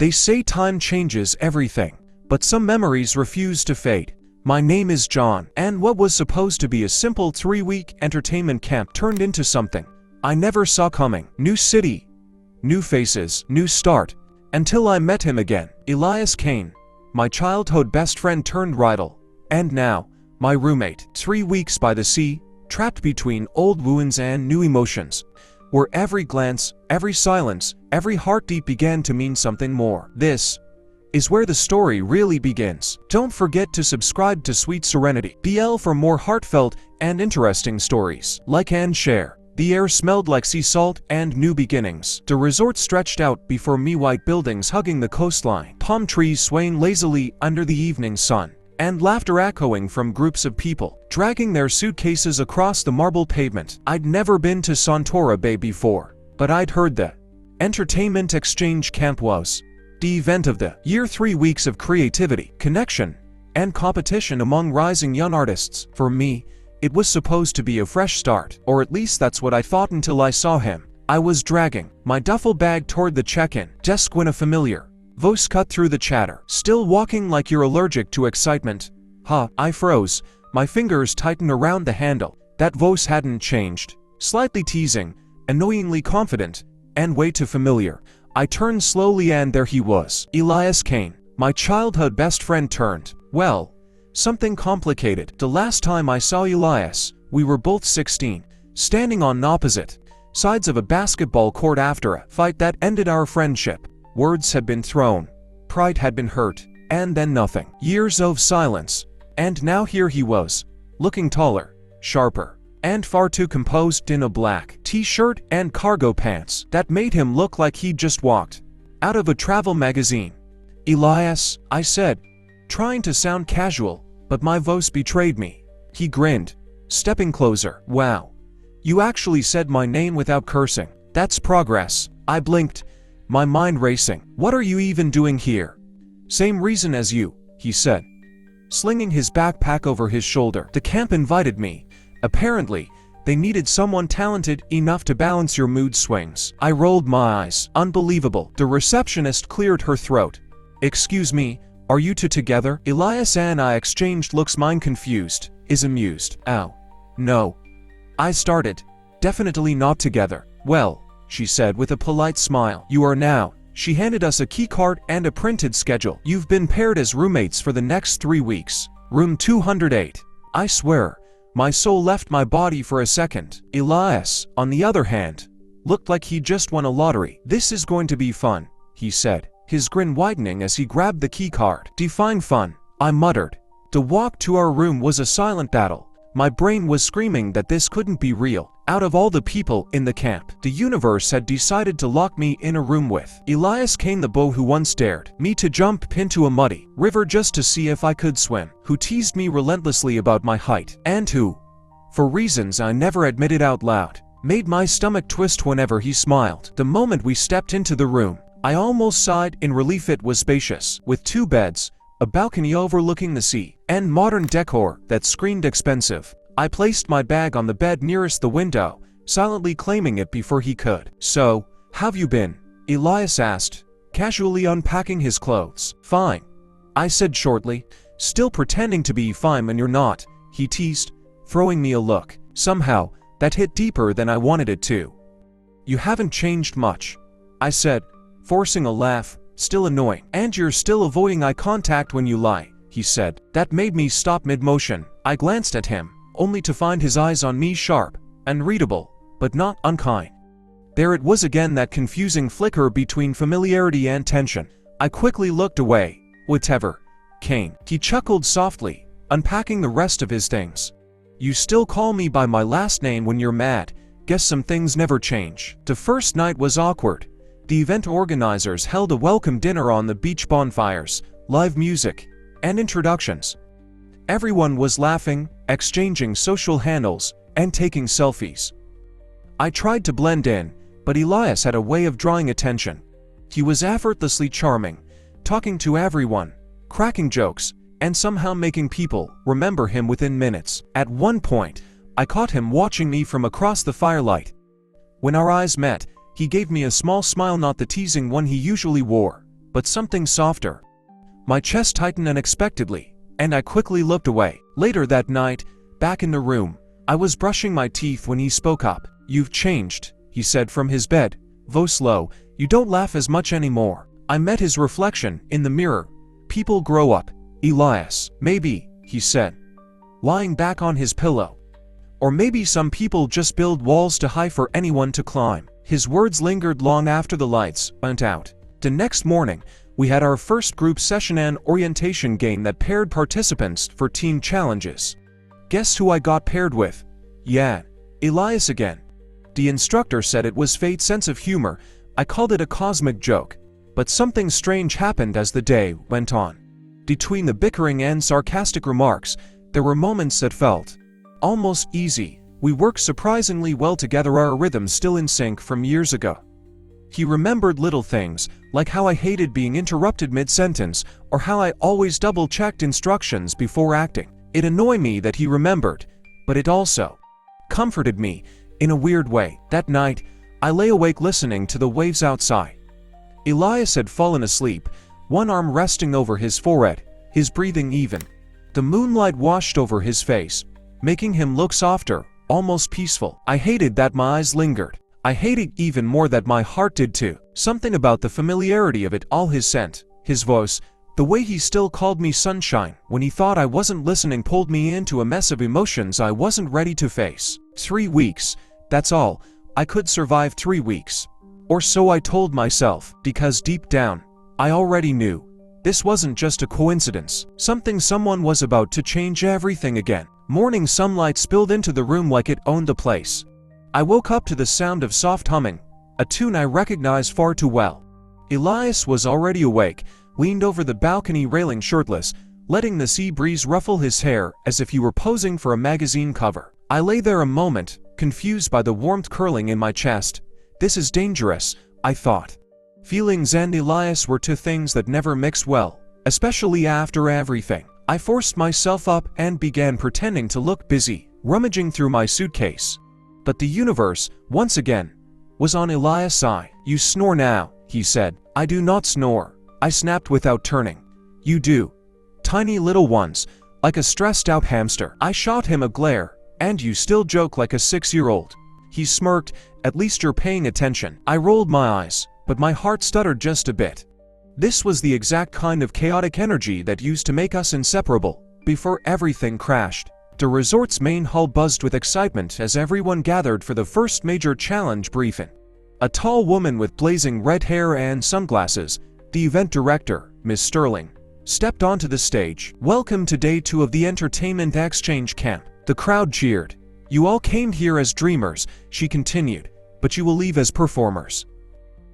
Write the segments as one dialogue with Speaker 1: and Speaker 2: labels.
Speaker 1: They say time changes everything, but some memories refuse to fade. My name is John, and what was supposed to be a simple 3-week entertainment camp turned into something I never saw coming. New city, new faces, new start, until I met him again. Elias Kane, my childhood best friend turned rival, and now, my roommate. 3 weeks by the sea, trapped between old wounds and new emotions, where every glance, every silence, every heartbeat began to mean something more. This is where the story really begins. Don't forget to subscribe to Sweet Serenity BL for more heartfelt and interesting stories. Like and share. The air smelled like sea salt and new beginnings. The resort stretched out before me, white buildings hugging the coastline, palm trees swaying lazily under the evening sun, and laughter echoing from groups of people, dragging their suitcases across the marble pavement. I'd never been to Santora Bay before, but I'd heard the Entertainment Exchange Camp was the event of the year. 3 weeks of creativity, connection, and competition among rising young artists. For me, it was supposed to be a fresh start, or at least that's what I thought until I saw him. I was dragging my duffel bag toward the check-in desk when a familiar voice cut through the chatter. Still walking like you're allergic to excitement? Huh, I froze. My fingers tightened around the handle. That voice hadn't changed. Slightly teasing, annoyingly confident, and way too familiar. I turned slowly and there he was. Elias Kane, my childhood best friend turned, well, something complicated. The last time I saw Elias, we were both 16, standing on opposite sides of a basketball court after a fight that ended our friendship. Words had been thrown, pride had been hurt, and then nothing. Years of silence, and now here he was, looking taller, sharper, and far too composed in a black t-shirt and cargo pants that made him look like he'd just walked out of a travel magazine. Elias, I said, trying to sound casual, but my voice betrayed me. He grinned, stepping closer. Wow, you actually said my name without cursing. That's progress. I blinked, my mind racing. What are you even doing here? Same reason as you, he said, slinging his backpack over his shoulder. The camp invited me. Apparently, they needed someone talented enough to balance your mood swings. I rolled my eyes. Unbelievable. The receptionist cleared her throat. Excuse me, are you two together? Elias and I exchanged looks, mine confused, is amused. Ow. No. I started. Definitely not together. Well, she said with a polite smile. You are now. She handed us a key card and a printed schedule. You've been paired as roommates for the next 3 weeks. Room 208. I swear, my soul left my body for a second. Elias, on the other hand, looked like he just won a lottery. This is going to be fun, he said, his grin widening as he grabbed the key card. Define fun, I muttered. The walk to our room was a silent battle. My brain was screaming that this couldn't be real. Out of all the people in the camp, the universe had decided to lock me in a room with Elias Kane, the beau who once dared me to jump into a muddy river just to see if I could swim, who teased me relentlessly about my height, and who, for reasons I never admitted out loud, made my stomach twist whenever he smiled. The moment we stepped into the room, I almost sighed in relief. It was spacious, with 2 beds, a balcony overlooking the sea, and modern decor that screamed expensive. I placed my bag on the bed nearest the window, silently claiming it before he could. So, how've you been? Elias asked, casually unpacking his clothes. Fine, I said shortly, still pretending to be fine when you're not, he teased, throwing me a look, somehow, that hit deeper than I wanted it to. You haven't changed much, I said, forcing a laugh, still annoying. And you're still avoiding eye contact when you lie, he said. That made me stop mid-motion. I glanced at him, only to find his eyes on me, sharp, unreadable, but not unkind. There it was again, that confusing flicker between familiarity and tension. I quickly looked away. Whatever, Kane. He chuckled softly, unpacking the rest of his things. You still call me by my last name when you're mad. Guess some things never change. The first night was awkward. The event organizers held a welcome dinner on the beach, bonfires, live music, and introductions. Everyone was laughing, exchanging social handles, and taking selfies. I tried to blend in, but Elias had a way of drawing attention. He was effortlessly charming, talking to everyone, cracking jokes, and somehow making people remember him within minutes. At one point, I caught him watching me from across the firelight. When our eyes met, he gave me a small smile, not the teasing one he usually wore, but something softer. My chest tightened unexpectedly, and I quickly looked away. Later that night, back in the room, I was brushing my teeth when he spoke up. "You've changed," he said from his bed, voice low. "You don't laugh as much anymore." I met his reflection in the mirror. "People grow up, Elias." "Maybe," he said, lying back on his pillow. "Or maybe some people just build walls too high for anyone to climb." His words lingered long after the lights went out. The next morning, we had our first group session and orientation game that paired participants for team challenges. Guess who I got paired with? Yeah, Elias again. The instructor said it was fate's sense of humor. I called it a cosmic joke. But something strange happened as the day went on. Between the bickering and sarcastic remarks, there were moments that felt almost easy. We worked surprisingly well together, our rhythms still in sync from years ago. He remembered little things, like how I hated being interrupted mid-sentence, or how I always double-checked instructions before acting. It annoyed me that he remembered, but it also comforted me in a weird way. That night, I lay awake listening to the waves outside. Elias had fallen asleep, one arm resting over his forehead, his breathing even. The moonlight washed over his face, making him look softer, almost peaceful. I hated that my eyes lingered. I hated even more that my heart did too. Something about the familiarity of it all, his scent, his voice, the way he still called me sunshine when he thought I wasn't listening, pulled me into a mess of emotions I wasn't ready to face. 3 weeks, that's all. I could survive 3 weeks. Or so I told myself, because deep down, I already knew. This wasn't just a coincidence. Someone was about to change everything again. Morning sunlight spilled into the room like it owned the place. I woke up to the sound of soft humming, a tune I recognized far too well. Elias was already awake, leaned over the balcony railing shirtless, letting the sea breeze ruffle his hair as if he were posing for a magazine cover. I lay there a moment, confused by the warmth curling in my chest. This is dangerous, I thought. Feelings and Elias were two things that never mixed well, especially after everything. I forced myself up and began pretending to look busy, rummaging through my suitcase. But the universe, once again, was on Elias' side. "You snore now," he said. "I do not snore," I snapped without turning. "You do. Tiny little ones, like a stressed-out hamster." I shot him a glare. "And you still joke like a 6-year-old. He smirked. "At least you're paying attention." I rolled my eyes, but my heart stuttered just a bit. This was the exact kind of chaotic energy that used to make us inseparable, before everything crashed. The resort's main hall buzzed with excitement as everyone gathered for the first major challenge briefing. A tall woman with blazing red hair and sunglasses, the event director, Miss Sterling, stepped onto the stage. "Welcome to day 2 of the Entertainment Exchange Camp." The crowd cheered. "You all came here as dreamers," she continued, "but you will leave as performers.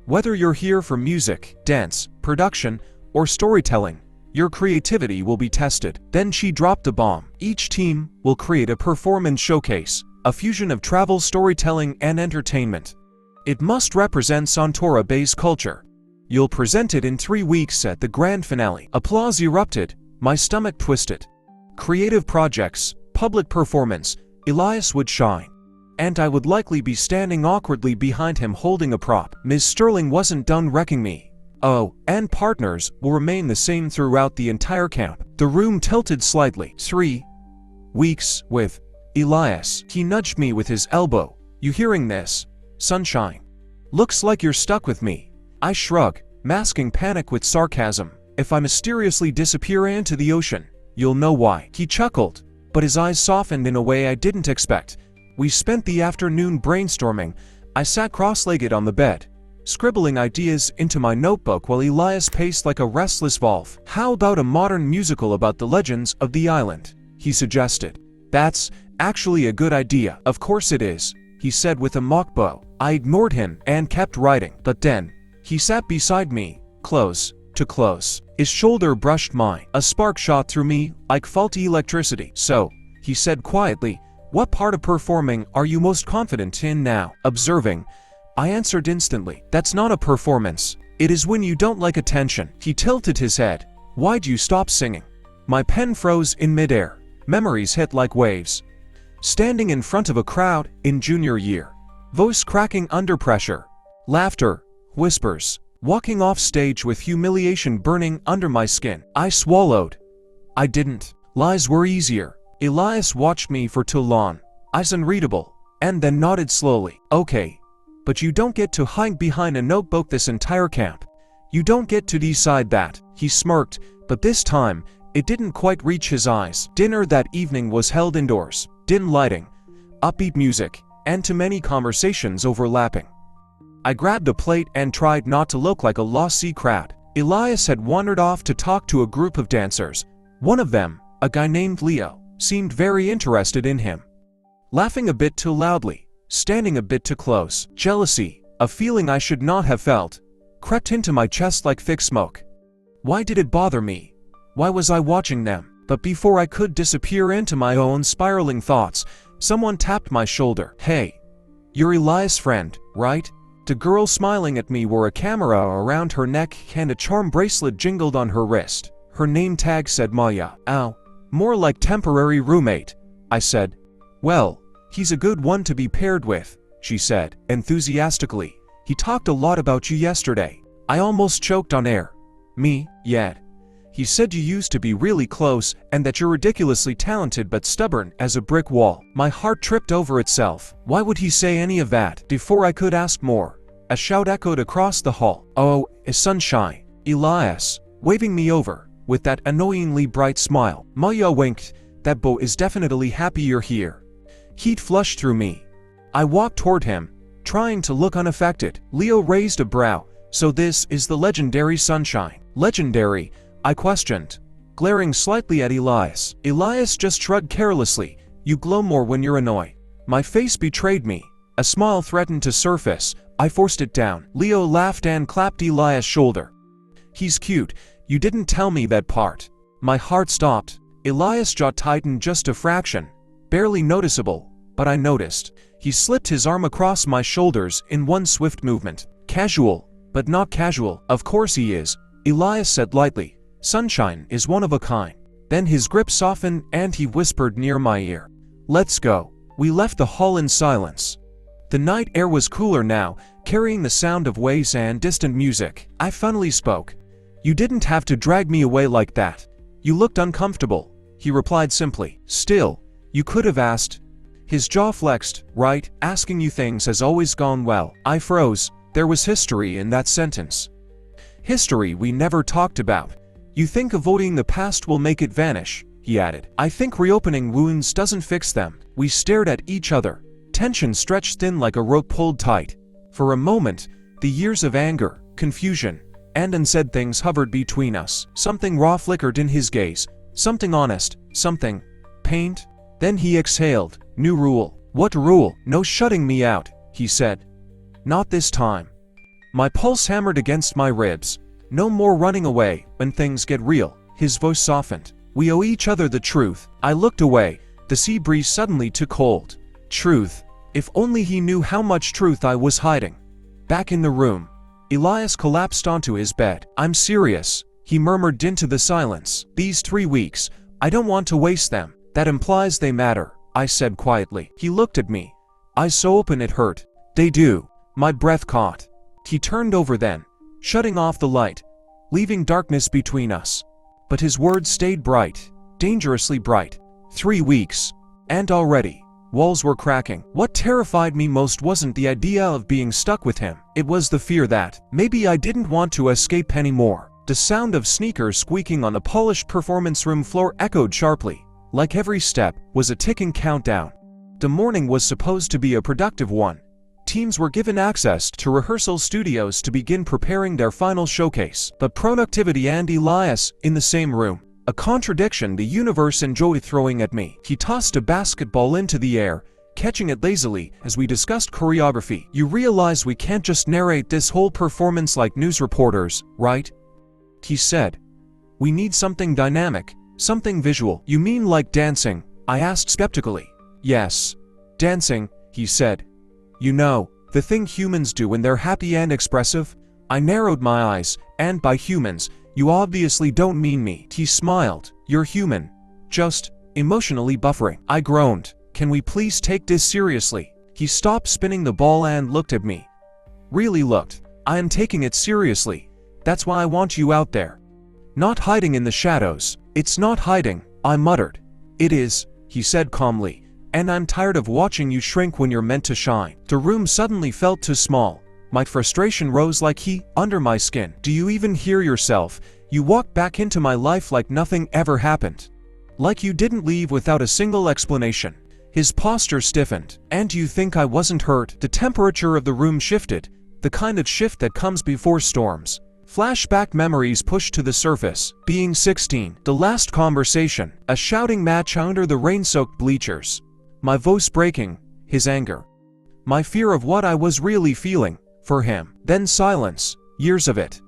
Speaker 1: Whether you're here for music, dance, production, or storytelling, your creativity will be tested." Then she dropped the bomb. "Each team will create a performance showcase, a fusion of travel, storytelling, and entertainment. It must represent Santora Bay's culture. You'll present it in 3 weeks at the grand finale." Applause erupted. My stomach twisted. Creative projects, public performance, Elias would shine. And I would likely be standing awkwardly behind him holding a prop. Ms. Sterling wasn't done wrecking me. "Oh, and partners will remain the same throughout the entire camp." The room tilted slightly. 3 weeks with Elias. He nudged me with his elbow. "You hearing this, sunshine? Looks like you're stuck with me." I shrugged, masking panic with sarcasm. "If I mysteriously disappear into the ocean, you'll know why." He chuckled, but his eyes softened in a way I didn't expect. We spent the afternoon brainstorming. I sat cross-legged on the bed, scribbling ideas into my notebook while Elias paced like a restless wolf. "How about a modern musical about the legends of the island?" he suggested. "That's actually a good idea." "Of course it is," he said with a mock bow. I ignored him and kept writing. But then, he sat beside me, close to close. His shoulder brushed mine. A spark shot through me like faulty electricity. "So," he said quietly, "what part of performing are you most confident in now?" "Observing," I answered instantly. "That's not a performance. It is when you don't like attention." He tilted his head. "Why'd you stop singing?" My pen froze in midair. Memories hit like waves. Standing in front of a crowd in junior year. Voice cracking under pressure. Laughter. Whispers. walking off stage with humiliation burning under my skin. I swallowed. I didn't. Lies were easier. Elias watched me for too long, eyes unreadable, and then nodded slowly. Okay, but you don't get to hide behind a notebook this entire camp. You don't get to decide that. He smirked, but this time, it didn't quite reach his eyes. Dinner that evening was held indoors, dim lighting, upbeat music, and too many conversations overlapping. I grabbed a plate and tried not to look like a lost-sea crowd. Elias had wandered off to talk to a group of dancers. One of them, a guy named Leo, seemed very interested in him. Laughing a bit too loudly, standing a bit too close. Jealousy, a feeling I should not have felt, crept into my chest like thick smoke. Why did it bother me? Why was I watching them? But before I could disappear into my own spiraling thoughts, someone tapped my shoulder. Hey, you're Elias' friend, right? The girl smiling at me wore a camera around her neck and a charm bracelet jingled on her wrist. Her name tag said Maya. Ow. More like temporary roommate, I said. Well, he's a good one to be paired with, she said, enthusiastically. He talked a lot about you yesterday. I almost choked on air. Me, yet. He said you used to be really close and that you're ridiculously talented but stubborn as a brick wall. My heart tripped over itself. Why would he say any of that? Before I could ask more, a shout echoed across the hall. Oh, is Sunshine. Elias, waving me over, with that annoyingly bright smile. Maya winked. That Bo is definitely happy you're here. Heat flushed through me. I walked toward him, trying to look unaffected. Leo raised a brow. So this is the legendary Sunshine. Legendary? I questioned, glaring slightly at Elias. Elias just shrugged carelessly. You glow more when you're annoyed. My face betrayed me. A smile threatened to surface. I forced it down. Leo laughed and clapped Elias' shoulder. He's cute. You didn't tell me that part. My heart stopped. Elias' jaw tightened just a fraction. Barely noticeable, but I noticed. He slipped his arm across my shoulders in one swift movement. Casual, but not casual. Of course he is, Elias said lightly. Sunshine is one of a kind. Then his grip softened and he whispered near my ear. Let's go. We left the hall in silence. The night air was cooler now, carrying the sound of waves and distant music. I finally spoke. You didn't have to drag me away like that. You looked uncomfortable, he replied simply. Still, you could have asked. His jaw flexed. Right, asking you things has always gone well. I froze. There was history in that sentence. History we never talked about. You think avoiding the past will make it vanish, he added. I think reopening wounds doesn't fix them. We stared at each other, tension stretched thin like a rope pulled tight. For a moment, the years of anger, confusion, and unsaid things hovered between us. Something raw flickered in his gaze, something honest, something pained. Then he exhaled. New rule. What rule? No shutting me out, he said. Not this time. My pulse hammered against my ribs. No more running away when things get real. His voice softened. We owe each other the truth. I looked away. The sea breeze suddenly took hold. Truth. If only he knew how much truth I was hiding. Back in the room, Elias collapsed onto his bed. I'm serious, he murmured into the silence. These 3 weeks, I don't want to waste them. That implies they matter, I said quietly. He looked at me, eyes so open it hurt. They do. My breath caught. He turned over then, shutting off the light, leaving darkness between us. But his words stayed bright, dangerously bright. 3 weeks. And already, walls were cracking. What terrified me most wasn't the idea of being stuck with him. It was the fear that maybe I didn't want to escape anymore. The sound of sneakers squeaking on the polished performance room floor echoed sharply. Like every step was a ticking countdown. The morning was supposed to be a productive one. Teams were given access to rehearsal studios to begin preparing their final showcase. But productivity and Elias in the same room. A contradiction the universe enjoyed throwing at me. He tossed a basketball into the air, catching it lazily as we discussed choreography. You realize we can't just narrate this whole performance like news reporters, right? He said. We need something dynamic, something visual. You mean like dancing? I asked skeptically. Yes. Dancing, he said. You know, the thing humans do when they're happy and expressive? I narrowed my eyes, and by humans, you obviously don't mean me. He smiled. You're human. Just emotionally buffering. I groaned. Can we please take this seriously? He stopped spinning the ball and looked at me. Really looked. I am taking it seriously. That's why I want you out there. Not hiding in the shadows. It's not hiding, I muttered. It is, he said calmly. And I'm tired of watching you shrink when you're meant to shine. The room suddenly felt too small. My frustration rose like heat under my skin. Do you even hear yourself? You walked back into my life like nothing ever happened. Like you didn't leave without a single explanation. His posture stiffened. And you think I wasn't hurt? The temperature of the room shifted, the kind of shift that comes before storms. Flashback memories pushed to the surface. Being 16, the last conversation, a shouting match under the rain-soaked bleachers. My voice breaking, his anger. My fear of what I was really feeling for him. Then silence, years of it.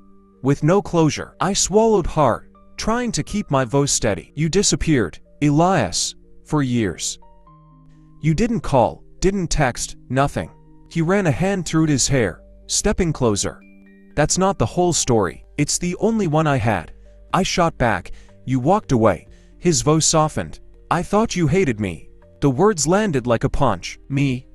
Speaker 1: With no closure. I swallowed hard, trying to keep my voice steady. You disappeared, Elias, for years. You didn't call, didn't text, nothing. He ran a hand through his hair, stepping closer. That's not the whole story. It's the only one I had. I shot back. You walked away. His voice softened. I thought you hated me. The words landed like a punch. Me?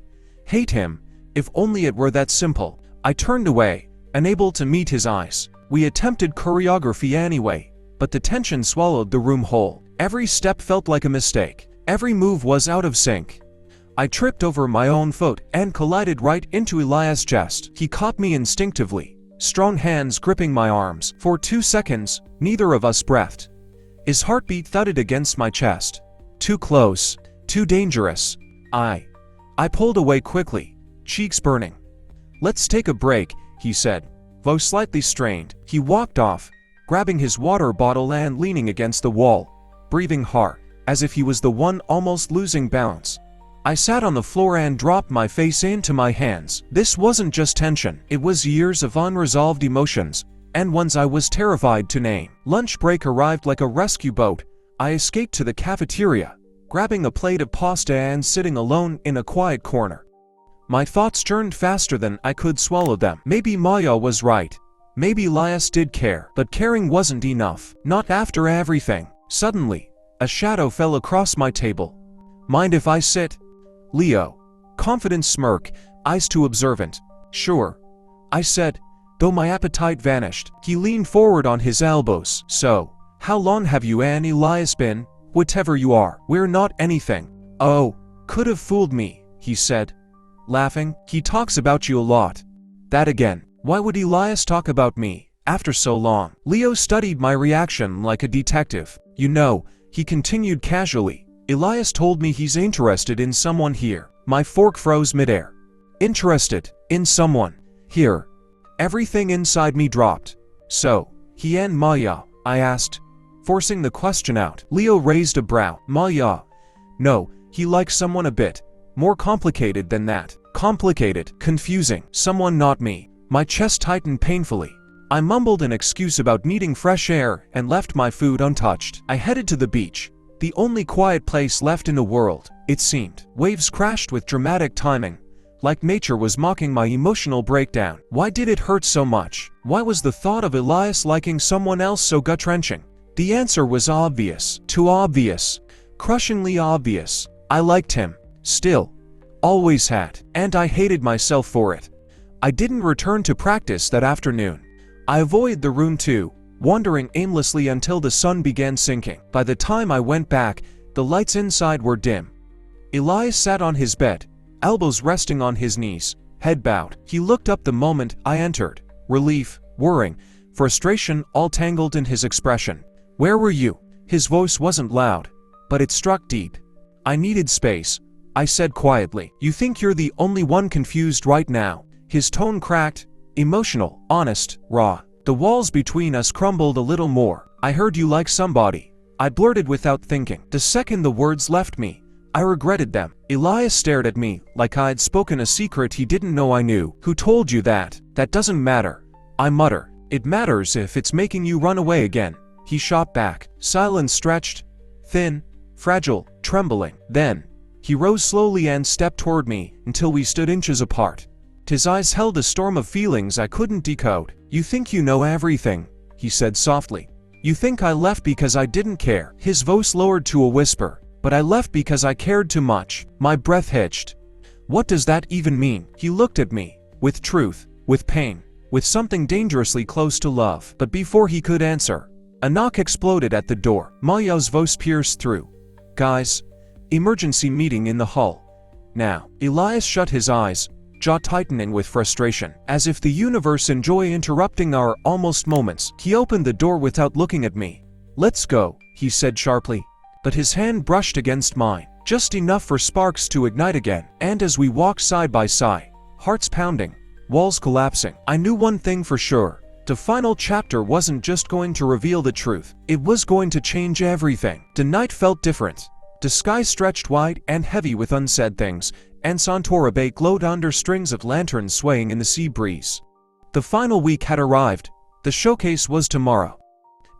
Speaker 1: Hate him? If only it were that simple. I turned away, unable to meet his eyes. We attempted choreography anyway, but the tension swallowed the room whole. Every step felt like a mistake. Every move was out of sync. I tripped over my own foot and collided right into Elias' chest. He caught me instinctively, strong hands gripping my arms. For 2 seconds, neither of us breathed. His heartbeat thudded against my chest. Too close. Too dangerous. I pulled away quickly, cheeks burning. Let's take a break, he said, voice slightly strained. He walked off, grabbing his water bottle and leaning against the wall, breathing hard, as if he was the one almost losing balance. I sat on the floor and dropped my face into my hands. This wasn't just tension, it was years of unresolved emotions, and ones I was terrified to name. Lunch break arrived like a rescue boat. I escaped to the cafeteria, grabbing a plate of pasta and sitting alone in a quiet corner. My thoughts churned faster than I could swallow them. Maybe Maya was right. Maybe Elias did care, but caring wasn't enough. Not after everything. Suddenly, a shadow fell across my table. Mind if I sit? Leo. Confident smirk, eyes too observant. Sure, I said, though my appetite vanished. He leaned forward on his elbows. So, how long have you and Elias been? Whatever you are, we're not anything. Oh, could have fooled me, he said, laughing. He talks about you a lot. That again. Why would Elias talk about me, after so long? Leo studied my reaction like a detective. You know, he continued casually, Elias told me he's interested in someone here. My fork froze midair. Interested in someone here. Everything inside me dropped. So, he and Maya? I asked, forcing the question out. Leo raised a brow. Maya? No, he likes someone a bit more complicated than that. Complicated, confusing, someone not me. My chest tightened painfully. I mumbled an excuse about needing fresh air and left my food untouched. I headed to the beach, the only quiet place left in the world, it seemed. Waves crashed with dramatic timing, like nature was mocking my emotional breakdown. Why did it hurt so much? Why was the thought of Elias liking someone else so gut-wrenching? The answer was obvious. Too obvious. Crushingly obvious. I liked him. Still. Always had. And I hated myself for it. I didn't return to practice that afternoon. I avoided the room too, wandering aimlessly until the sun began sinking. By the time I went back, the lights inside were dim. Elias sat on his bed, elbows resting on his knees, head bowed. He looked up the moment I entered. Relief, worrying, frustration all tangled in his expression. Where were you? His voice wasn't loud, but it struck deep. I needed space, I said quietly. You think you're the only one confused right now? His tone cracked, emotional, honest, raw. The walls between us crumbled a little more. I heard you like somebody. I blurted without thinking. The second the words left me, I regretted them. Elias stared at me like I'd spoken a secret he didn't know I knew. Who told you that? That doesn't matter. I mutter. It matters if it's making you run away again. He shot back. Silence stretched, thin, fragile, trembling. Then, he rose slowly and stepped toward me until we stood inches apart. His eyes held a storm of feelings I couldn't decode. You think you know everything, he said softly. You think I left because I didn't care. His voice lowered to a whisper. But I left because I cared too much. My breath hitched. What does that even mean? He looked at me, with truth, with pain, with something dangerously close to love. But before he could answer, a knock exploded at the door. Maya's voice pierced through. "Guys, emergency meeting in the hall. Now." Elias shut his eyes, jaw tightening with frustration, as if the universe enjoyed interrupting our almost moments. He opened the door without looking at me. "Let's go," he said sharply. But his hand brushed against mine, just enough for sparks to ignite again. And as we walked side by side, hearts pounding, walls collapsing, I knew one thing for sure. The final chapter wasn't just going to reveal the truth, it was going to change everything. The night felt different. The sky stretched wide and heavy with unsaid things, and Santora Bay glowed under strings of lanterns swaying in the sea breeze. The final week had arrived. The showcase was tomorrow.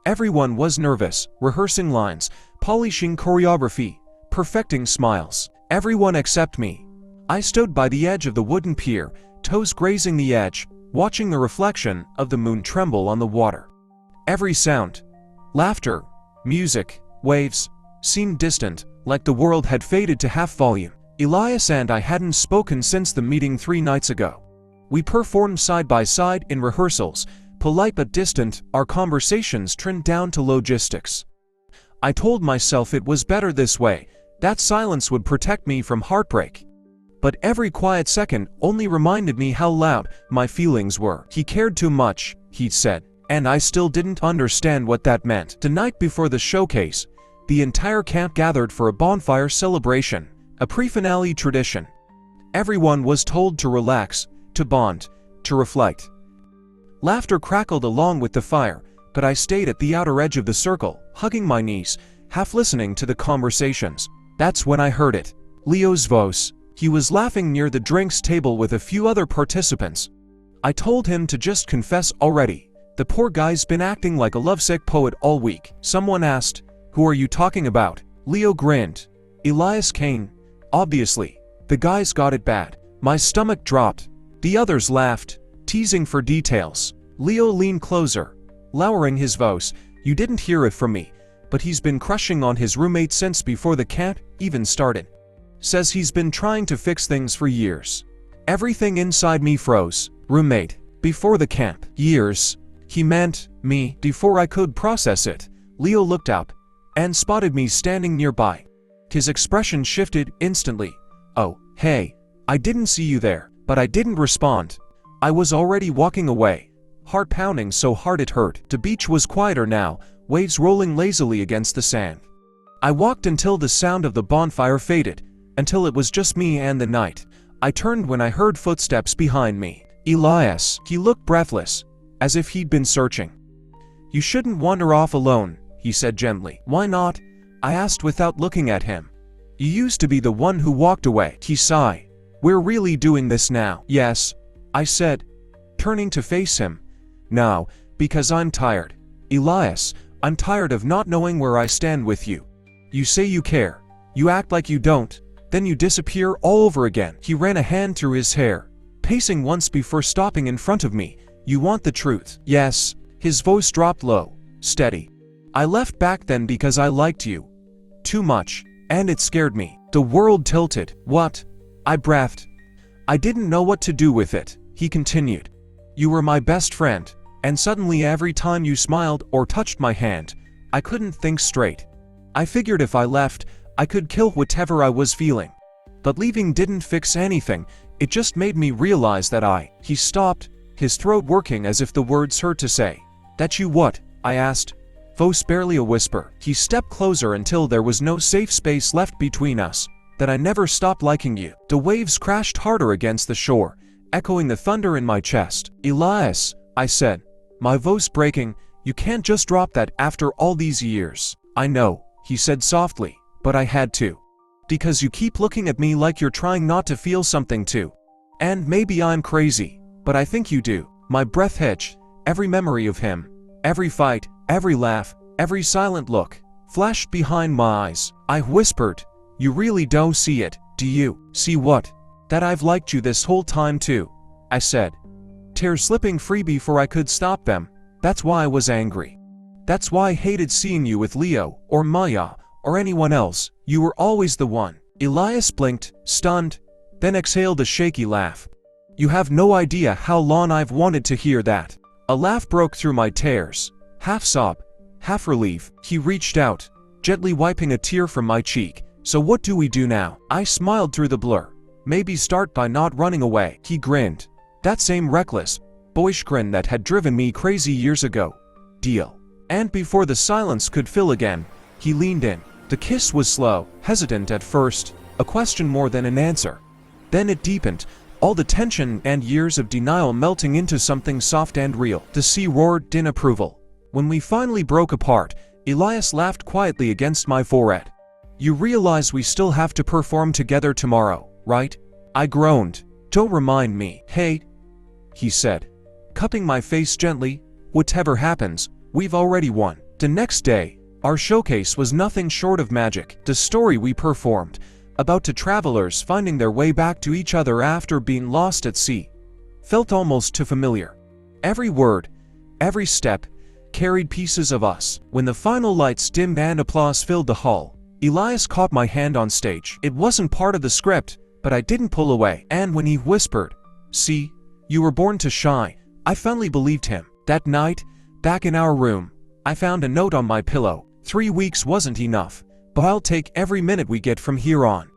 Speaker 1: Everyone was nervous, rehearsing lines, polishing choreography, perfecting smiles. Everyone except me. I stood by the edge of the wooden pier, toes grazing the edge, watching the reflection of the moon tremble on the water. Every sound, laughter, music, waves, seemed distant, like the world had faded to half volume. Elias and I hadn't spoken since the meeting 3 nights ago. We performed side by side in rehearsals, polite but distant, our conversations trimmed down to logistics. I told myself it was better this way, that silence would protect me from heartbreak. But every quiet second only reminded me how loud my feelings were. He cared too much, he'd said, and I still didn't understand what that meant. The night before the showcase, the entire camp gathered for a bonfire celebration, a pre-finale tradition. Everyone was told to relax, to bond, to reflect. Laughter crackled along with the fire, but I stayed at the outer edge of the circle, hugging my knees, half listening to the conversations. That's when I heard it. Leo's voice. He was laughing near the drinks table with a few other participants. I told him to just confess already. The poor guy's been acting like a lovesick poet all week. Someone asked, "Who are you talking about?" Leo grinned. "Elias Kane. Obviously. The guy's got it bad." My stomach dropped. The others laughed, teasing for details. Leo leaned closer, lowering his voice. "You didn't hear it from me, but he's been crushing on his roommate since before the camp even started. Says he's been trying to fix things for years." Everything inside me froze. Roommate. Before the camp. Years. He meant me. Before I could process it, Leo looked up and spotted me standing nearby. His expression shifted instantly. "Oh, hey. I didn't see you there." But I didn't respond. I was already walking away, heart pounding so hard it hurt. The beach was quieter now, waves rolling lazily against the sand. I walked until the sound of the bonfire faded, until it was just me and the night. I turned when I heard footsteps behind me. Elias. He looked breathless, as if he'd been searching. "You shouldn't wander off alone," he said gently. "Why not?" I asked without looking at him. "You used to be the one who walked away." He sighed. "We're really doing this now." "Yes," I said, turning to face him. "Now, because I'm tired. Elias, I'm tired of not knowing where I stand with you. You say you care. You act like you don't. Then you disappear all over again." He ran a hand through his hair, pacing once before stopping in front of me. "You want the truth?" "Yes." His voice dropped low, steady. "I left back then because I liked you. Too much. And it scared me." The world tilted. "What?" I breathed. "I didn't know what to do with it," he continued. "You were my best friend, and suddenly every time you smiled or touched my hand, I couldn't think straight. I figured if I left, I could kill whatever I was feeling. But leaving didn't fix anything, it just made me realize that He stopped, his throat working as if the words hurt to say. "That you what?" I asked, voice barely a whisper. He stepped closer until there was no safe space left between us. "That I never stopped liking you." The waves crashed harder against the shore, echoing the thunder in my chest. "Elias," I said, my voice breaking, "you can't just drop that after all these years." "I know," he said softly, "but I had to. Because you keep looking at me like you're trying not to feel something too. And maybe I'm crazy, but I think you do." My breath hitched. Every memory of him, every fight, every laugh, every silent look, flashed behind my eyes. I whispered, "You really don't see it, do you?" "See what?" "That I've liked you this whole time too," I said, tears slipping free before I could stop them. "That's why I was angry. That's why I hated seeing you with Leo, or Maya, or anyone else. You were always the one." Elias blinked, stunned, then exhaled a shaky laugh. You have no idea how long I've wanted to hear that." A laugh broke through my tears. Half sob, half relief, he reached out, gently wiping a tear from my cheek. "So what do we do now?" I smiled through the blur. "Maybe start by not running away." He grinned. That same reckless, boyish grin that had driven me crazy years ago. "Deal." And before the silence could fill again, he leaned in. The kiss was slow, hesitant at first, a question more than an answer. Then it deepened, all the tension and years of denial melting into something soft and real. The sea roared in approval. When we finally broke apart, Elias laughed quietly against my forehead. "You realize we still have to perform together tomorrow, right?" I groaned. "Don't remind me." "Hey," he said, cupping my face gently, "whatever happens, we've already won." The next day, our showcase was nothing short of magic. The story we performed, about two travelers finding their way back to each other after being lost at sea, felt almost too familiar. Every word, every step, carried pieces of us. When the final lights dimmed and applause filled the hall, Elias caught my hand on stage. It wasn't part of the script, but I didn't pull away. And when he whispered, "See, you were born to shine," I finally believed him. That night, back in our room, I found a note on my pillow. 3 weeks wasn't enough, but I'll take every minute we get from here on.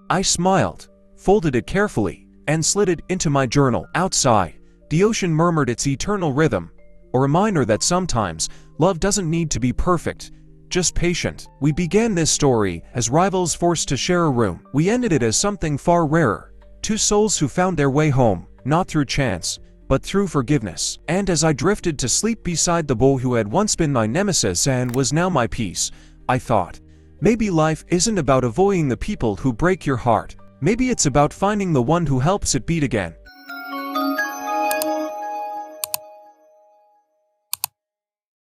Speaker 1: I smiled, folded it carefully, and slid it into my journal. Outside, the ocean murmured its eternal rhythm, a reminder that sometimes love doesn't need to be perfect, just patient. We began this story as rivals forced to share a room. We ended it as something far rarer, two souls who found their way home, not through chance, but through forgiveness. And as I drifted to sleep beside the boy who had once been my nemesis and was now my peace, I thought, maybe life isn't about avoiding the people who break your heart. Maybe it's about finding the one who helps it beat again.